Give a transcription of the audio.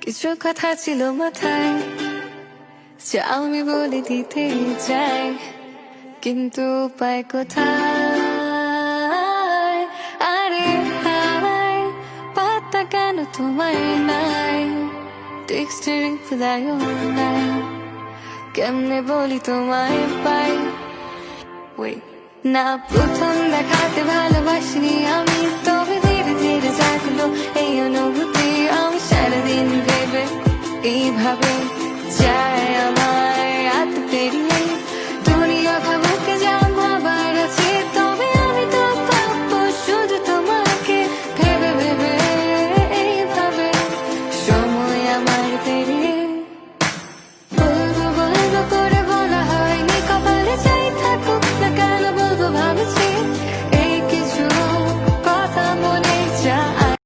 কিছু কথা ছিল মাথায় যা আমি বলে দিতে চাই, কিন্তু উপায় কোথায়? আরে হায়, পাতা কেন তোমায় নাই? টেক্সটে রিপ্লাইও নাই, কেমনে বলি তোমায় পাই? না প্রথম দেখাতে ভালোবাসিনি আমি, তবে